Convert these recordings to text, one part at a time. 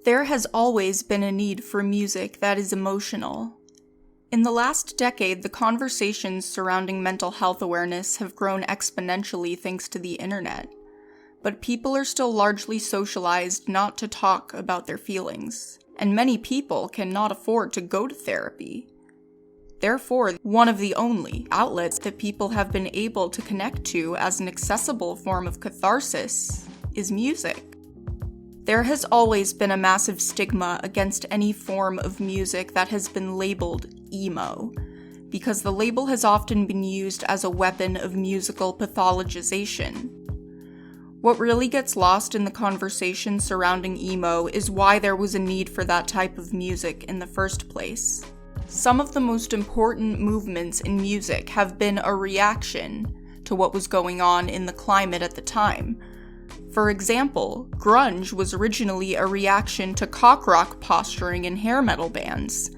There has always been a need for music that is emotional. In the last decade, the conversations surrounding mental health awareness have grown exponentially thanks to the internet. But people are still largely socialized not to talk about their feelings, and many people cannot afford to go to therapy. Therefore, one of the only outlets that people have been able to connect to as an accessible form of catharsis is music. There has always been a massive stigma against any form of music that has been labeled emo, because the label has often been used as a weapon of musical pathologization. What really gets lost in the conversation surrounding emo is why there was a need for that type of music in the first place. Some of the most important movements in music have been a reaction to what was going on in the climate at the time. For example, grunge was originally a reaction to cock rock posturing in hair metal bands.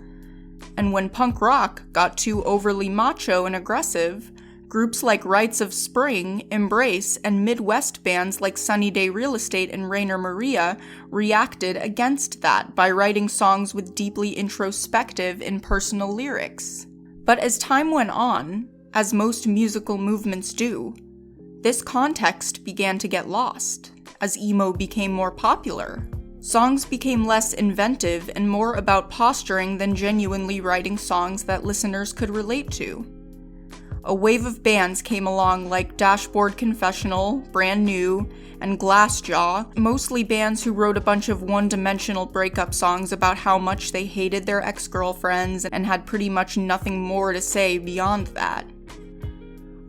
And when punk rock got too overly macho and aggressive, groups like Rites of Spring, Embrace, and Midwest bands like Sunny Day Real Estate and Rainer Maria reacted against that by writing songs with deeply introspective and personal lyrics. But as time went on, as most musical movements do, this context began to get lost as emo became more popular. Songs became less inventive and more about posturing than genuinely writing songs that listeners could relate to. A wave of bands came along like Dashboard Confessional, Brand New, and Glassjaw, mostly bands who wrote a bunch of one-dimensional breakup songs about how much they hated their ex-girlfriends and had pretty much nothing more to say beyond that.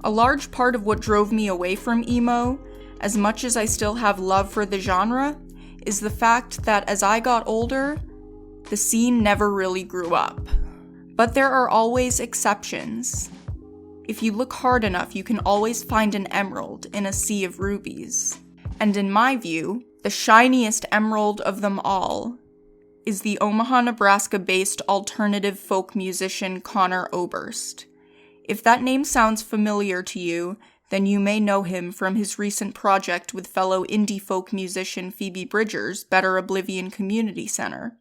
A large part of what drove me away from emo, as much as I still have love for the genre, is the fact that as I got older, the scene never really grew up. But there are always exceptions. If you look hard enough, you can always find an emerald in a sea of rubies. And in my view, the shiniest emerald of them all is the Omaha, Nebraska-based alternative folk musician Conor Oberst. If that name sounds familiar to you, then you may know him from his recent project with fellow indie folk musician Phoebe Bridgers' Better Oblivion Community Center.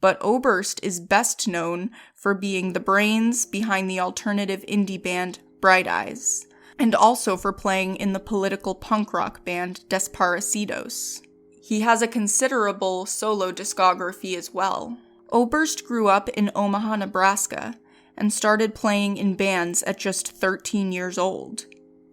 But Oberst is best known for being the brains behind the alternative indie band Bright Eyes, and also for playing in the political punk rock band Desparecidos. He has a considerable solo discography as well. Oberst grew up in Omaha, Nebraska, and started playing in bands at just 13 years old.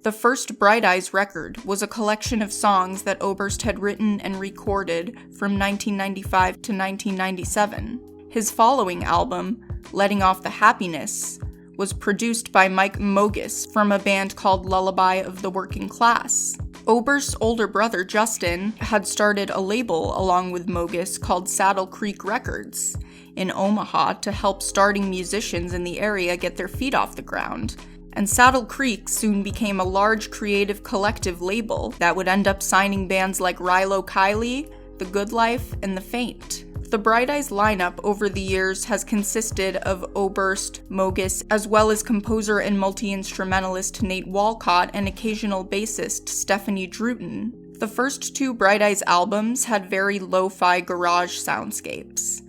The first Bright Eyes record was a collection of songs that Oberst had written and recorded from 1995 to 1997. His following album, Letting Off the Happiness, was produced by Mike Mogis from a band called Lullaby of the Working Class. Oberst's older brother, Justin, had started a label along with Mogis called Saddle Creek Records in Omaha to help starting musicians in the area get their feet off the ground. And Saddle Creek soon became a large creative collective label that would end up signing bands like Rilo Kiley, The Good Life, and The Faint. The Bright Eyes lineup over the years has consisted of Oberst, Mogis, as well as composer and multi-instrumentalist Nate Walcott and occasional bassist Stephanie Druten. The first two Bright Eyes albums had very lo-fi garage soundscapes.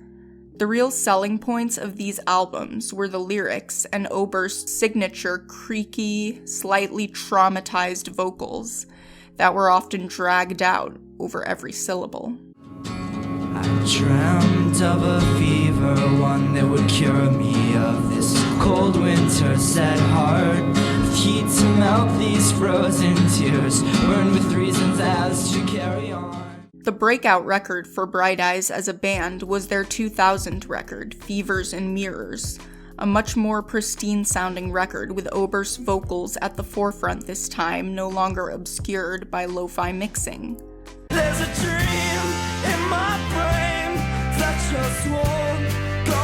The real selling points of these albums were the lyrics and Oberst's signature creaky, slightly traumatized vocals that were often dragged out over every syllable. I dreamt of a fever, one that would cure me of this cold winter set heart, with heat to melt these frozen tears, burned with reasons as to carry on. The breakout record for Bright Eyes as a band was their 2000 record, Fevers and Mirrors, a much more pristine-sounding record with Oberst's vocals at the forefront this time, no longer obscured by lo-fi mixing. There's a dream in my brain that just won't go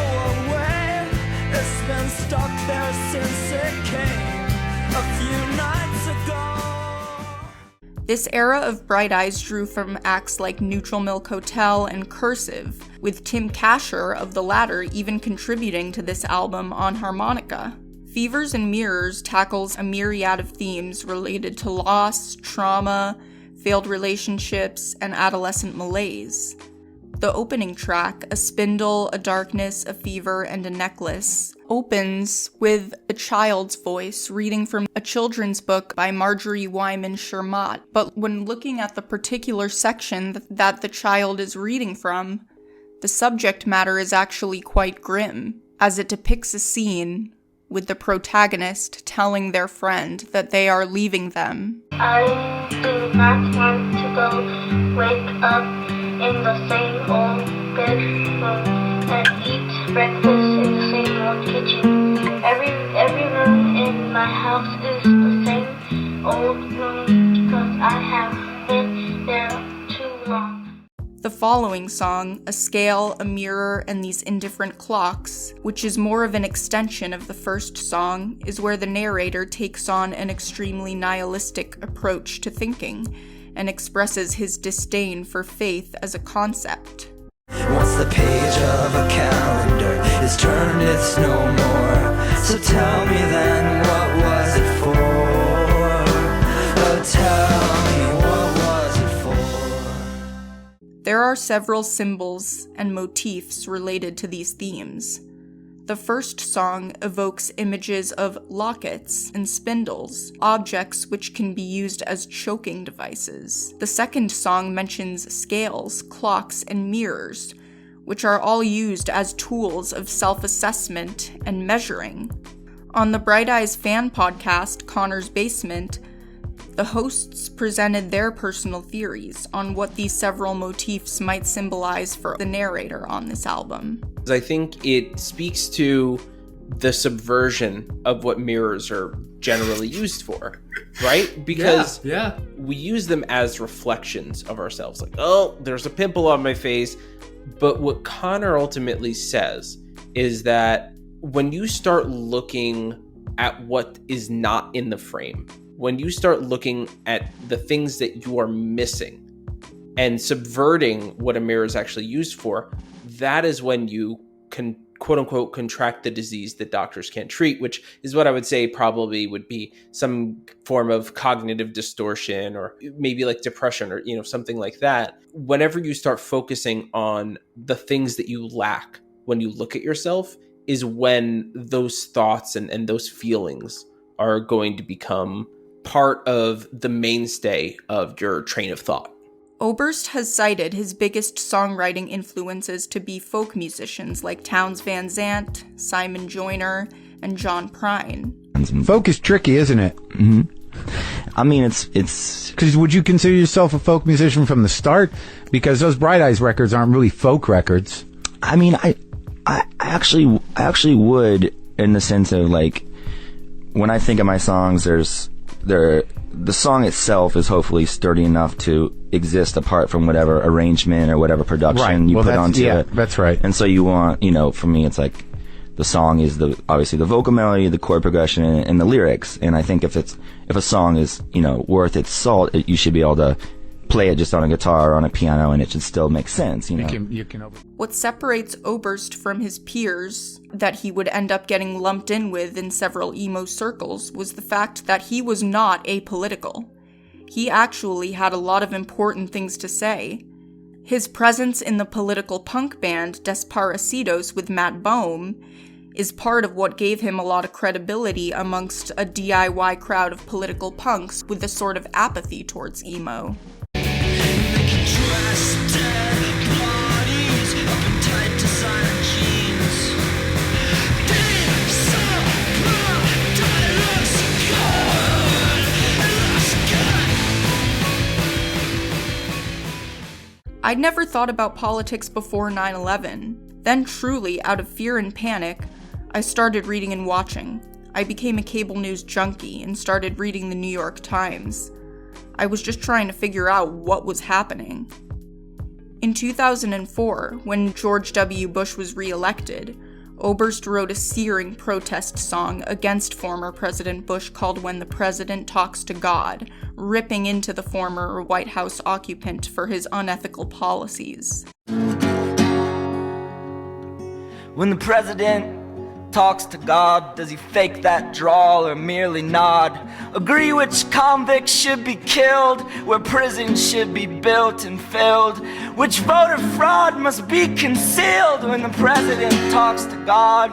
away. It's been stuck there since it came a few nights ago. This era of Bright Eyes drew from acts like Neutral Milk Hotel and Cursive, with Tim Kasher of the latter even contributing to this album on harmonica. Fevers and Mirrors tackles a myriad of themes related to loss, trauma, failed relationships, and adolescent malaise. The opening track, A Spindle, a Darkness, a Fever, and a Necklace, opens with a child's voice reading from a children's book by Marjorie Wyman Shermatt. But when looking at the particular section that the child is reading from, the subject matter is actually quite grim, as it depicts a scene with the protagonist telling their friend that they are leaving them. I do not want to go wake up in the same old bedroom and eat breakfast in the same old kitchen. Every room in my house is the same old room because I have been there too long. The following song, A Scale, a Mirror, and These Indifferent Clocks, which is more of an extension of the first song, is where the narrator takes on an extremely nihilistic approach to thinking and expresses his disdain for faith as a concept. Once the page of a calendar is turned, it's no more. So tell me then, what was it for? Oh, tell me, what was it for? There are several symbols and motifs related to these themes. The first song evokes images of lockets and spindles, objects which can be used as choking devices. The second song mentions scales, clocks, and mirrors, which are all used as tools of self-assessment and measuring. On the Bright Eyes fan podcast, Conor's Basement, the hosts presented their personal theories on what these several motifs might symbolize for the narrator on this album. I think it speaks to the subversion of what mirrors are generally used for, right? Because we use them as reflections of ourselves. Like, oh, there's a pimple on my face. But what Conor ultimately says is that when you start looking at what is not in the frame, when you start looking at the things that you are missing and subverting what a mirror is actually used for, that is when you can, quote unquote, contract the disease that doctors can't treat, which is what I would say probably would be some form of cognitive distortion or maybe like depression or, something like that. Whenever you start focusing on the things that you lack when you look at yourself is when those thoughts and those feelings are going to become part of the mainstay of your train of thought. Oberst has cited his biggest songwriting influences to be folk musicians like Townes Van Zandt, Simon Joyner, and John Prine. Folk is tricky, isn't it? Mm-hmm. I mean, it's because would you consider yourself a folk musician from the start? Because those Bright Eyes records aren't really folk records. I mean, I actually would, in the sense of like, when I think of my songs, the song itself is hopefully sturdy enough to exist apart from whatever arrangement or whatever production you put onto it. That's right. And so you want, for me, it's like the song is obviously the vocal melody, the chord progression, and the lyrics. And I think if a song is, worth its salt, you should be able to play it just on a guitar or on a piano, and it should still make sense. What separates Oberst from his peers that he would end up getting lumped in with in several emo circles was the fact that he was not apolitical. He actually had a lot of important things to say. His presence in the political punk band Desparecidos with Matt Bohm is part of what gave him a lot of credibility amongst a DIY crowd of political punks with a sort of apathy towards emo. I'd never thought about politics before 9/11. Then truly, out of fear and panic, I started reading and watching. I became a cable news junkie and started reading the New York Times. I was just trying to figure out what was happening. In 2004, when George W. Bush was re-elected, Oberst wrote a searing protest song against former President Bush called When the President Talks to God, ripping into the former White House occupant for his unethical policies. When the president talks to God? Does he fake that drawl or merely nod? Agree which convicts should be killed, where prisons should be built and filled, which voter fraud must be concealed when the president talks to God.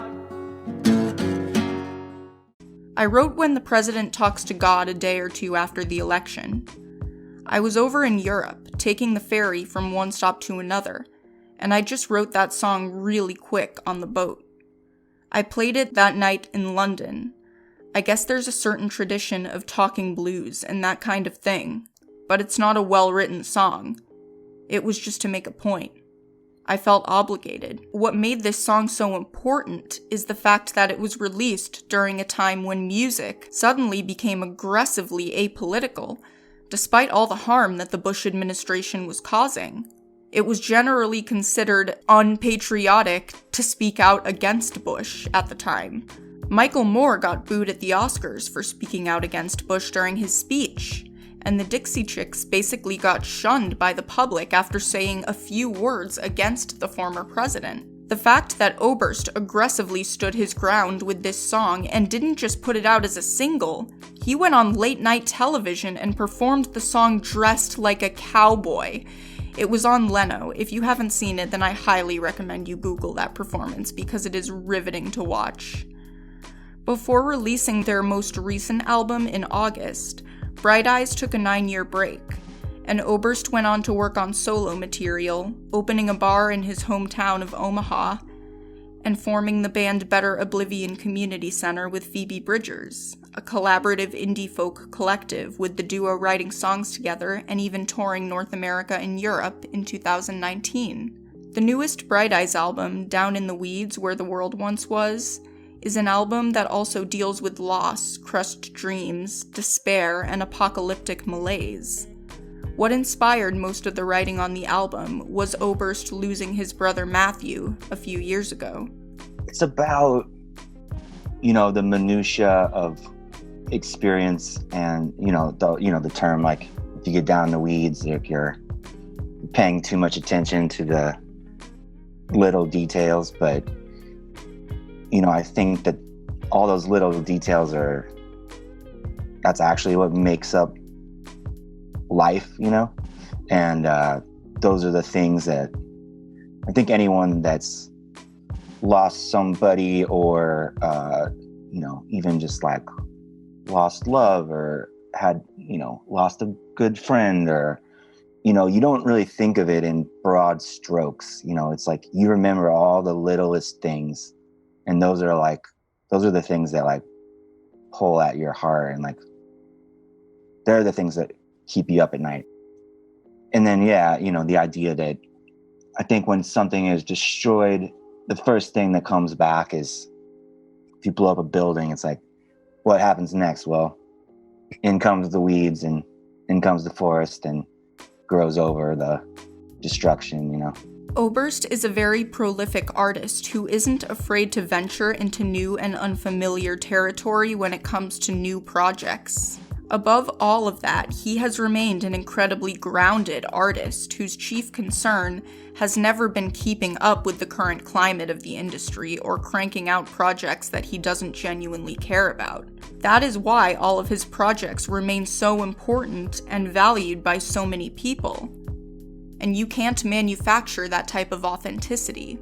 I wrote When the President Talks to God a day or two after the election. I was over in Europe, taking the ferry from one stop to another, and I just wrote that song really quick on the boat. I played it that night in London. I guess there's a certain tradition of talking blues and that kind of thing, but it's not a well-written song. It was just to make a point. I felt obligated. What made this song so important is the fact that it was released during a time when music suddenly became aggressively apolitical, despite all the harm that the Bush administration was causing. It was generally considered unpatriotic to speak out against Bush at the time. Michael Moore got booed at the Oscars for speaking out against Bush during his speech, and the Dixie Chicks basically got shunned by the public after saying a few words against the former president. The fact that Oberst aggressively stood his ground with this song and didn't just put it out as a single, he went on late-night television and performed the song dressed like a cowboy. It was on Leno. If you haven't seen it, then I highly recommend you Google that performance because it is riveting to watch. Before releasing their most recent album in August, Bright Eyes took a 9-year break, and Oberst went on to work on solo material, opening a bar in his hometown of Omaha, and forming the band Better Oblivion Community Center with Phoebe Bridgers, a collaborative indie folk collective with the duo writing songs together and even touring North America and Europe in 2019. The newest Bright Eyes album, Down in the Weeds Where the World Once Was, is an album that also deals with loss, crushed dreams, despair, and apocalyptic malaise. What inspired most of the writing on the album was Oberst losing his brother Matthew a few years ago. It's about, the minutia of experience and, the term, like, if you get down in the weeds, like you're paying too much attention to the little details, but, I think that all those little details that's actually what makes up life, and those are the things that I think anyone that's lost somebody or even just like lost love or had lost a good friend or you don't really think of it in broad strokes. It's like you remember all the littlest things, and those are the things that like pull at your heart, and like they're the things that keep you up at night. And then, the idea that I think when something is destroyed, the first thing that comes back is if you blow up a building, it's like, what happens next? Well, in comes the weeds and in comes the forest and grows over the destruction, Oberst is a very prolific artist who isn't afraid to venture into new and unfamiliar territory when it comes to new projects. Above all of that, he has remained an incredibly grounded artist whose chief concern has never been keeping up with the current climate of the industry or cranking out projects that he doesn't genuinely care about. That is why all of his projects remain so important and valued by so many people. And you can't manufacture that type of authenticity.